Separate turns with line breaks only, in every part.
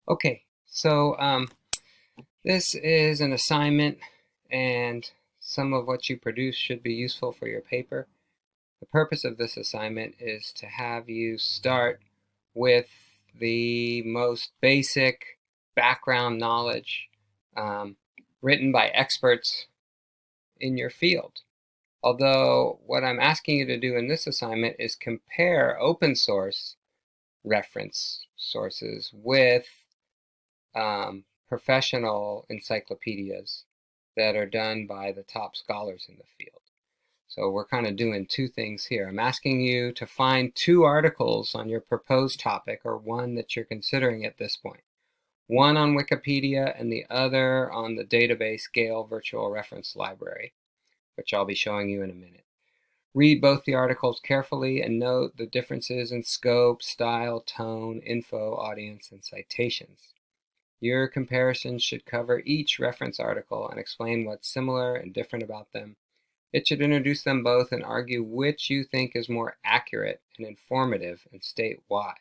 Okay, so this is an assignment, and some of what you produce should be useful for your paper. The purpose of this assignment is to have you start with the most basic background knowledge um, written by experts in your field. Although what I'm asking you to do in this assignment is compare open source reference sources with professional encyclopedias that are done by the top scholars in the field. So we're kind of doing two things here. I'm asking you to find two articles on your proposed topic, or one that you're considering at this point. One on Wikipedia and the other on the database Gale Virtual Reference Library, which I'll be showing you in a minute. Read both the articles carefully and note the differences in scope, style, tone, info, audience, and citations. Your comparisons should cover each reference article and explain what's similar and different about them. It should introduce them both and argue which you think is more accurate and informative and state why.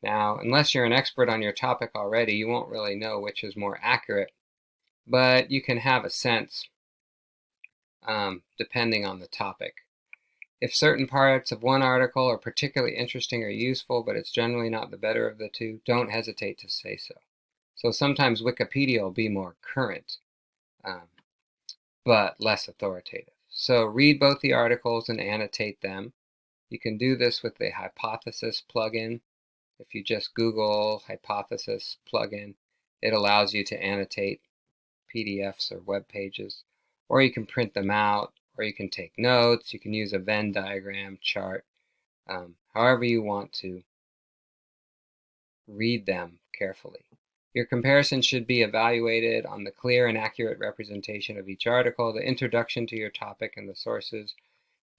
Now, unless you're an expert on your topic already, you won't really know which is more accurate, but you can have a sense depending on the topic. If certain parts of one article are particularly interesting or useful, but it's generally not the better of the two, don't hesitate to say so. So sometimes Wikipedia will be more current, but less authoritative. So read both the articles and annotate them. You can do this with the Hypothesis plugin. If you just Google Hypothesis plugin, it allows you to annotate PDFs or web pages, or you can print them out, or you can take notes. You can use a Venn diagram chart, however you want to read them carefully. Your comparison should be evaluated on the clear and accurate representation of each article, the introduction to your topic and the sources,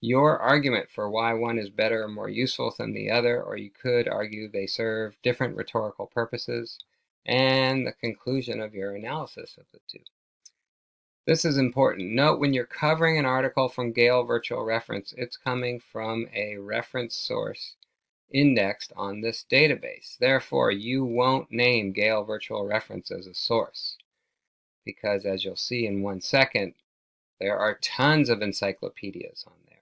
your argument for why one is better or more useful than the other, or you could argue they serve different rhetorical purposes, and the conclusion of your analysis of the two. This is important. Note when you're covering an article from Gale Virtual Reference, it's coming from a reference source indexed on this database. Therefore, you won't name Gale Virtual Reference as a source, because as you'll see in 1 second, there are tons of encyclopedias on there.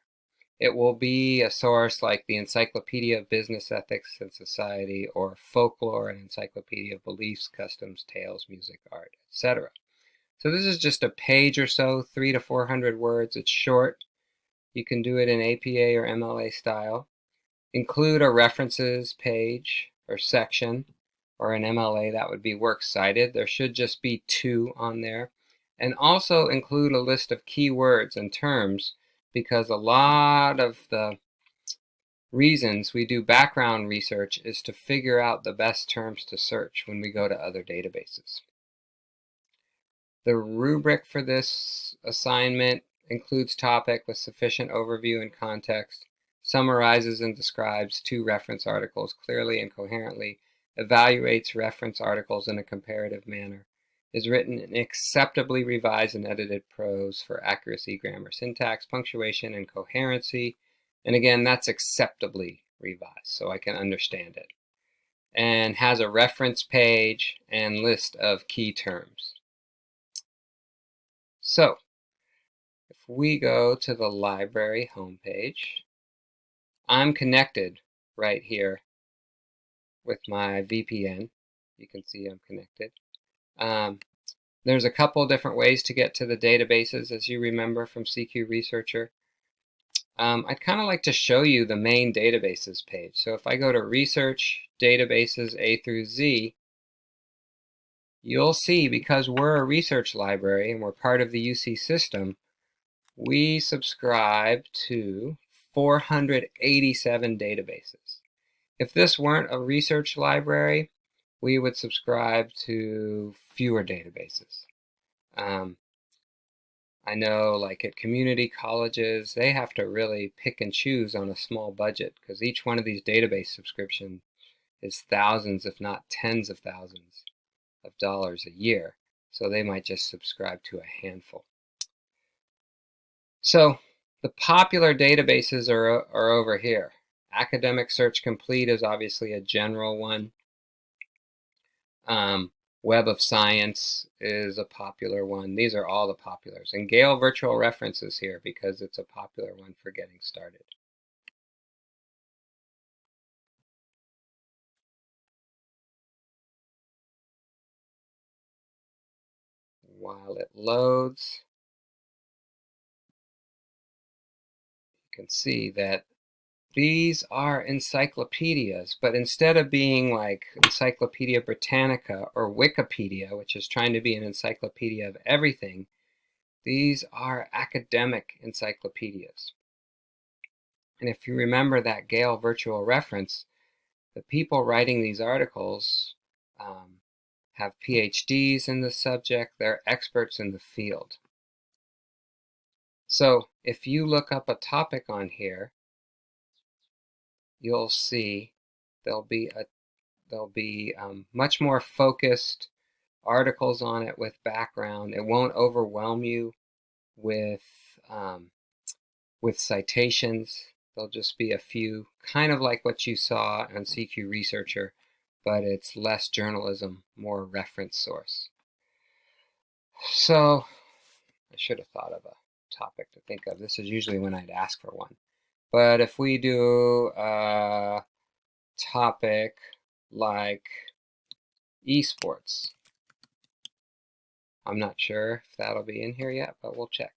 It will be a source like the Encyclopedia of Business Ethics and Society, or Folklore and Encyclopedia of Beliefs, Customs, Tales, Music, Art, etc. So this is just a page or so, 300 to 400 words. It's short. You can do it in APA or MLA style. Include a references page or section, or an MLA, that would be works cited. There should just be 2 on there. And also include a list of keywords and terms, because a lot of the reasons we do background research is to figure out the best terms to search when we go to other databases. The rubric for this assignment includes topic with sufficient overview and context, summarizes and describes 2 reference articles clearly and coherently, evaluates reference articles in a comparative manner, is written in acceptably revised and edited prose for accuracy, grammar, syntax, punctuation, and coherency. And again, that's acceptably revised, so I can understand it. And has a reference page and list of key terms. So, if we go to the library homepage, I'm connected right here with my VPN. You can see I'm connected. There's a couple different ways to get to the databases, as you remember from CQ Researcher. I'd kind of like to show you the main databases page. So if I go to Research, Databases A through Z, you'll see, because we're a research library and we're part of the UC system, we subscribe to 487 databases. If this weren't a research library, we would subscribe to fewer databases. I know, like at community colleges, they have to really pick and choose on a small budget, because each one of these database subscriptions is thousands, if not tens of thousands of dollars a year. So they might just subscribe to a handful. So the popular databases are over here. Academic Search Complete is obviously a general one. Web of Science is a popular one. These are all the populars. And Gale Virtual Reference is here because it's a popular one for getting started. While it loads, you can see that these are encyclopedias, but instead of being like Encyclopedia Britannica or Wikipedia, which is trying to be an encyclopedia of everything, these are academic encyclopedias. And if you remember that Gale Virtual Reference, the people writing these articles have PhDs in the subject. They're experts in the field. So if you look up a topic on here, you'll see there'll be much more focused articles on it with background. It won't overwhelm you with citations. There'll just be a few, kind of like what you saw on CQ Researcher, but it's less journalism, more reference source. So I should have thought of a topic to think of. This is usually when I'd ask for one. But if we do a topic like esports, I'm not sure if that'll be in here yet, but we'll check.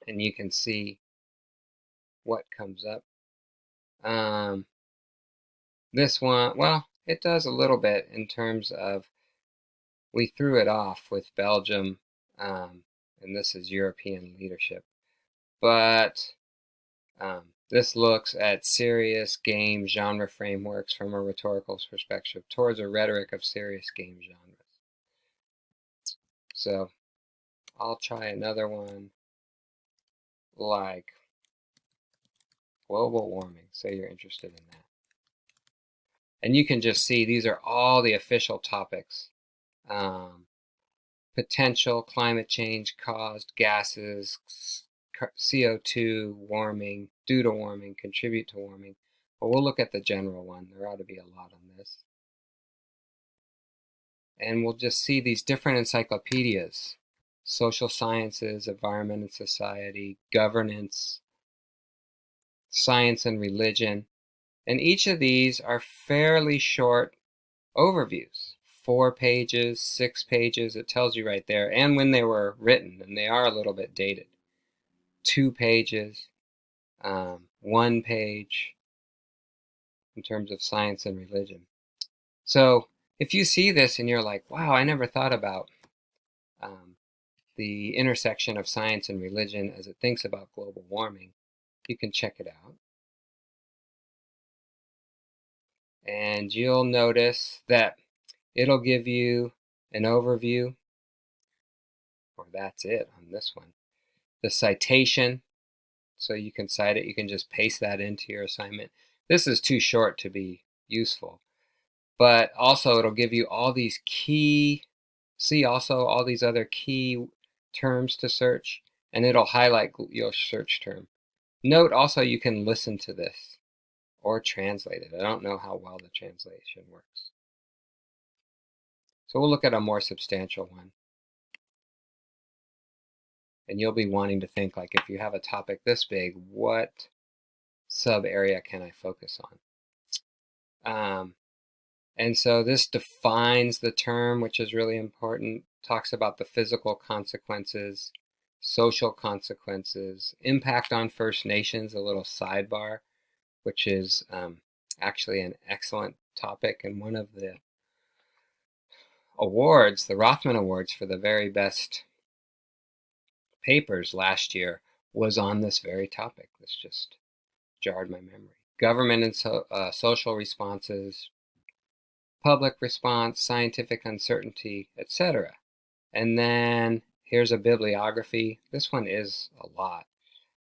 And you can see what comes up. This one, well, it does a little bit in terms of we threw it off with Belgium, and this is European leadership. But this looks at serious game genre frameworks from a rhetorical perspective towards a rhetoric of serious game genres. So I'll try another one like global warming. Say you're interested in that. And you can just see these are all the official topics. Potential climate change caused gases, CO2 warming, due to warming, contribute to warming. But we'll look at the general one. There ought to be a lot on this. And we'll just see these different encyclopedias: social sciences, environment and society, governance, science and religion. And each of these are fairly short overviews. 4 pages, 6 pages, it tells you right there, and when they were written, and they are a little bit dated. 2 pages, 1 page in terms of science and religion. So if you see this and you're like, wow, I never thought about the intersection of science and religion as it thinks about global warming, you can check it out. And you'll notice that it'll give you an overview, or that's it on this one. The citation, so you can cite it. You can just paste that into your assignment. This is too short to be useful, but also it'll give you all these key, see also all these other key terms to search, and it'll highlight your search term. Note also you can listen to this or translate it. I don't know how well the translation works. So we'll look at a more substantial one. And you'll be wanting to think, like, if you have a topic this big, what sub area can I focus on? And so this defines the term, which is really important, talks about the physical consequences, social consequences, impact on First Nations, a little sidebar, which is actually an excellent topic, and one of the awards, the Rothman Awards for the very best papers last year, was on this very topic. This just jarred my memory. Government and social responses, public response, scientific uncertainty, etc. And then here's a bibliography. This one is a lot.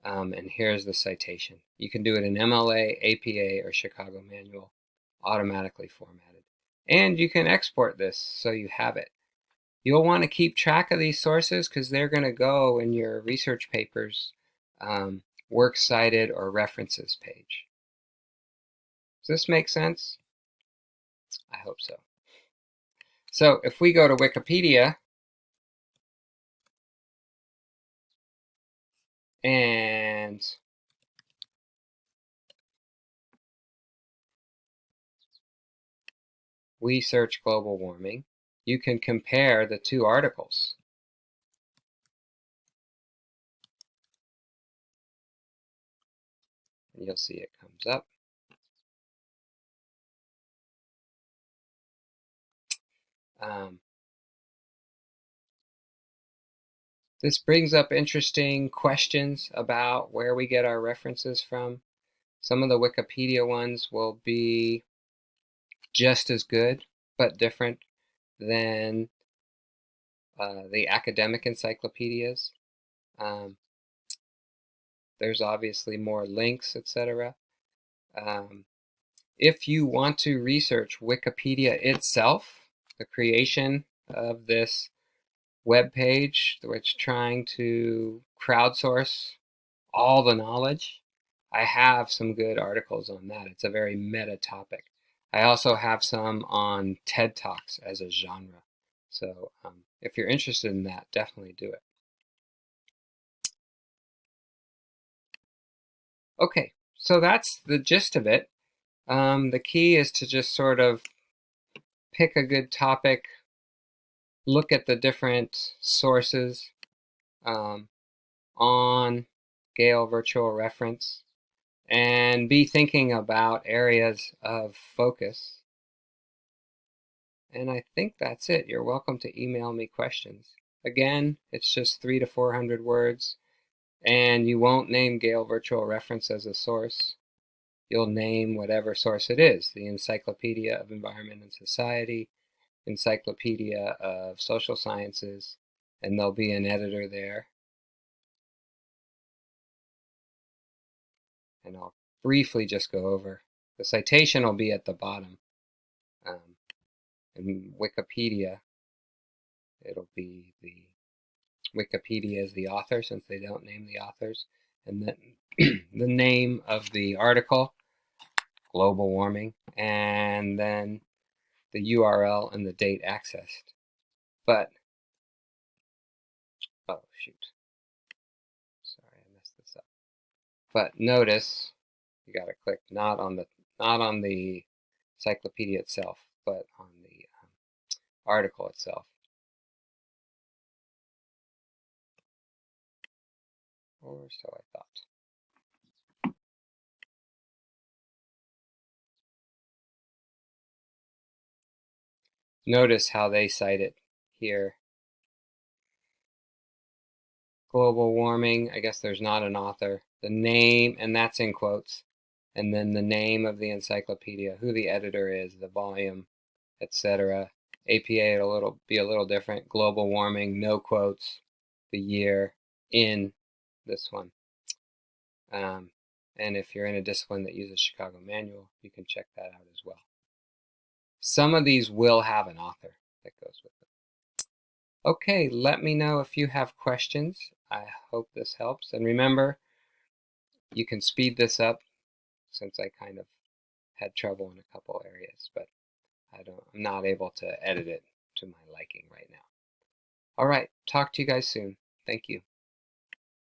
And here's the citation. You can do it in MLA, APA, or Chicago Manual, automatically formatted. And you can export this so you have it. You'll want to keep track of these sources because they're going to go in your research papers works cited or references page. Does this make sense? I hope so. So if we go to Wikipedia and we search global warming, you can compare the two articles. And you'll see it comes up. This brings up interesting questions about where we get our references from. Some of the Wikipedia ones will be just as good, but different than the academic encyclopedias. There's obviously more links, etc. If you want to research Wikipedia itself, the creation of this web page, which trying to crowdsource all the knowledge, I have some good articles on that. It's a very meta topic. I also have some on TED Talks as a genre. So if you're interested in that, definitely do it. Okay, so that's the gist of it. The key is to just sort of pick a good topic, look at the different sources on Gale Virtual Reference, and be thinking about areas of focus. And I think that's it. You're welcome to email me questions. Again, it's just 300 to 400 words, and you won't name Gale Virtual Reference as a source. You'll name whatever source it is, the Encyclopedia of Environment and Society, Encyclopedia of Social Sciences, and there'll be an editor there. And I'll briefly just go over. The citation will be at the bottom. In Wikipedia, it'll be the Wikipedia is the author, since they don't name the authors, and then the name of the article, global warming, and then the URL and the date accessed. But, oh shoot, sorry I messed this up. But notice you got to click not on the encyclopedia itself, but on the article itself. Or so I thought. Notice how they cite it here. Global warming, I guess there's not an author. The name, and that's in quotes, and then the name of the encyclopedia, who the editor is, the volume, etc. APA it'll be a little different. Global warming, no quotes, the year in this one. And if you're in a discipline that uses Chicago Manual, you can check that out as well. Some of these will have an author that goes with them. Okay, let me know if you have questions. I hope this helps. And remember, you can speed this up, since I kind of had trouble in a couple areas, but I'm not able to edit it to my liking right now. All right, talk to you guys soon. Thank you.